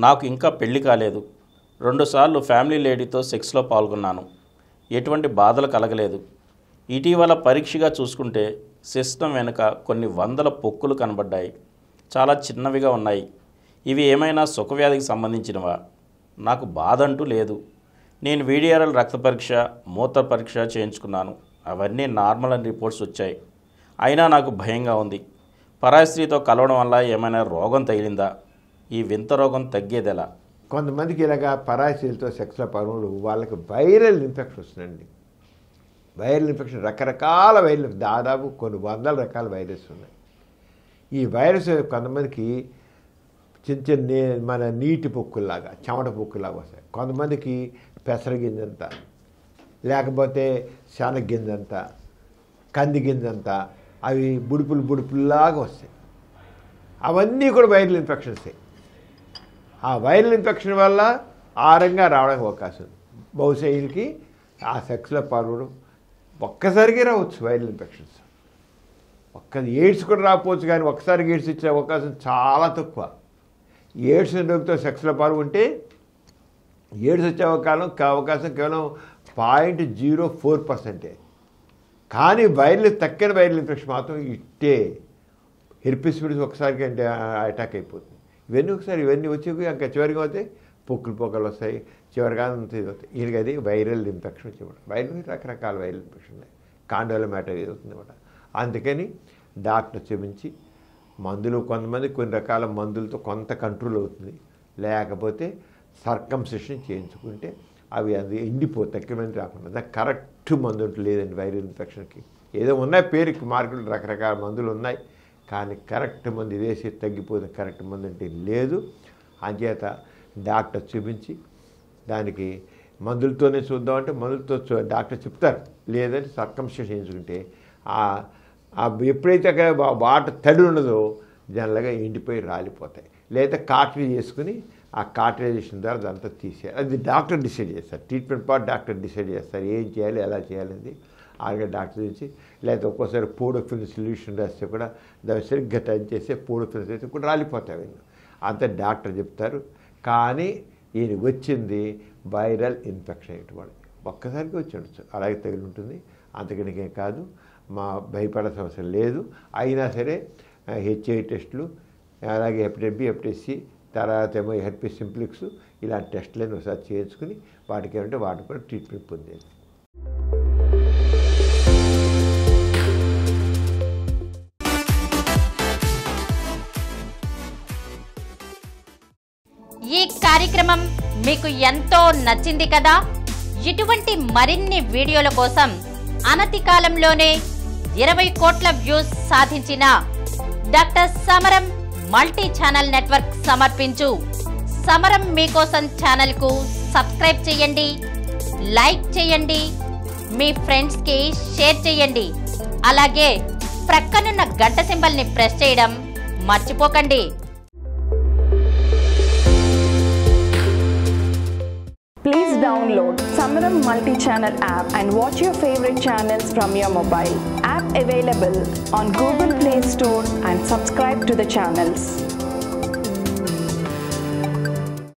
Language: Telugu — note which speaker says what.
Speaker 1: నాకు ఇంకా పెళ్లి కాలేదు. 2 సార్లు ఫ్యామిలీ లేడీతో సెక్స్లో పాల్గొన్నాను. ఎటువంటి బాధలు కలగలేదు. ఇటీవల పరీక్షగా చూసుకుంటే సిస్టమ్ వెనుక కొన్ని వందల పొక్కులు కనబడ్డాయి. చాలా చిన్నవిగా ఉన్నాయి. ఇవి ఏమైనా సుఖవ్యాధికి సంబంధించినవా? నాకు బాధ అంటూ లేదు. నేను VDRL రక్త పరీక్ష, మూత్ర పరీక్ష చేయించుకున్నాను. అవన్నీ నార్మల్ అని రిపోర్ట్స్ వచ్చాయి. అయినా నాకు భయంగా ఉంది. పరాయి స్త్రీతో కలవడం వల్ల ఏమైనా రోగం తగిలిందా? ఈ వింత రోగం తగ్గేదెలా?
Speaker 2: కొంతమందికి ఇలాగా పరాయి స్త్రీలతో సెక్స్లో పాల్గొనడం వాళ్ళకి వైరల్ ఇన్ఫెక్షన్ వస్తుందండి. వైరల్ ఇన్ఫెక్షన్ రకరకాల వైరల్, దాదాపు కొన్ని వందల రకాల వైరస్ ఉన్నాయి. ఈ వైరస్ కొంతమందికి చిన్న చిన్న మన నీటి పొక్కుల్లాగా, చెమట పొక్కులాగా వస్తాయి. కొంతమందికి పెసర గింజంత, లేకపోతే శనగ గింజంత, కంది గింజంత, అవి బుడుపుల్లాగా వస్తాయి. అవన్నీ కూడా వైరల్ ఇన్ఫెక్షన్సే. ఆ వైరల్ ఇన్ఫెక్షన్ వల్ల ఆరంగా రావడానికి అవకాశం ఉంది. బహుశా వీళ్ళకి ఆ సెక్స్లో పాల్గొనడం ఒక్కసారిగా రావచ్చు వైరల్ ఇన్ఫెక్షన్స్. ఎయిడ్స్ కూడా రాకపోవచ్చు, కానీ ఒక్కసారికి ఎయిడ్స్ ఇచ్చే అవకాశం చాలా తక్కువ. ఎయిడ్స్ రోగితో సెక్స్లో పాల్గొంటే ఎయిడ్స్ వచ్చే అవకాశం కేవలం 0.04%. కానీ తక్కిన వైరల్ ఇన్ఫెక్షన్ మాత్రం ఇట్టే హెర్పిస్ విడిస్ ఒకసారికి అంటే అటాక్ అయిపోతుంది. ఇవన్నీ వచ్చి ఇంకా చివరిగా వస్తే పొక్కలు వస్తాయి, చివరిగా అంత ఇది అవుతాయి. వీళ్ళకి అది వైరల్ ఇన్ఫెక్షన్ వచ్చేవాడు. వైరల్ రకరకాల వైరల్ ఇన్ఫెక్షన్ ఉన్నాయి. కాండోల మ్యాటర్ ఇది అవుతుంది అనమాట. అందుకని డాక్టర్ చూపించి మందులు, కొంతమంది కొన్ని రకాల మందులతో కొంత కంట్రోల్ అవుతుంది. లేకపోతే సర్కంసిషన్ చేయించుకుంటే అవి ఎండిపోతే తక్కువమంది రాకుండా. దానికి కరెక్ట్ మందు లేదండి వైరల్ ఇన్ఫెక్షన్కి. ఏదో ఉన్నాయి పేరుకి మార్కెట్లో రకరకాల మందులు ఉన్నాయి, కానీ కరెక్ట్ మందు ఇదేసి తగ్గిపోతే కరెక్ట్ మందు అంటే లేదు. అంచేత డాక్టర్ చూపించి దానికి మందులతోనే చూద్దామంటే మందులతో డాక్టర్ చెప్తారు. లేదంటే సర్కంసిషన్ చేయించుకుంటే ఎప్పుడైతే అక్కడ వాటర్ తడి ఉండదో జనరల్గా ఎండిపోయి రాలిపోతాయి. లేదా కాటరేజ్ చేసుకుని ఆ కాటరైజేషన్ ద్వారా అదంతా తీసేయాలి. అది డాక్టర్ డిసైడ్ చేస్తారు. ట్రీట్మెంట్ పార్ట్ డాక్టర్ డిసైడ్ చేస్తారు ఏం చేయాలి, ఎలా చేయాలని. అలాగే డాక్టర్ నుంచి లేదా ఒక్కోసారి పోడోఫిన్ సొల్యూషన్ రాస్తే కూడా దాన్ని సరిగ్గా టచ్ చేస్తే పోడోఫిన్స్ అయితే కూడా రాలిపోతాయి. అంతా డాక్టర్ చెప్తారు. కానీ ఈయన వచ్చింది వైరల్ ఇన్ఫెక్షన్ అయ్యేవాడు. ఒక్కసారికి వచ్చి ఉండొచ్చు, అలాగే తగిలి ఉంటుంది. అంతకనికేం కాదు, భయపడాల్సిన అవసరం లేదు. అయినా సరే HIV టెస్టులు, అలాగే హెపటైటిస్ B, హెపటైటిస్ C, తర్వాత ఏమో హెర్పిస్ సింప్లెక్స్, ఇలాంటి టెస్టులను ఒకసారి చేయించుకుని వాటికి ఏమంటే వాటి కూడా ట్రీట్మెంట్ పొందేది.
Speaker 3: ఈ కార్యక్రమం మీకు ఎంతో నచ్చింది కదా? ఇటువంటి మరిన్ని వీడియోల కోసం అనతి కాలంలోనే 20 కోట్ల వ్యూస్ సాధించిన డాక్టర్ సమరం మల్టీ ఛానల్ నెట్వర్క్ సమర్పించు సమరం మీకోసం ఛానల్కు సబ్స్క్రైబ్ చేయండి, లైక్ చేయండి, మీ ఫ్రెండ్స్కి షేర్ చేయండి. అలాగే ప్రక్కనున్న గంట సింబల్ని ప్రెస్ చేయడం మర్చిపోకండి.
Speaker 4: Please download Samaram multi-channel app and watch your favorite channels from your mobile. App available on Google Play Store and subscribe to the channels.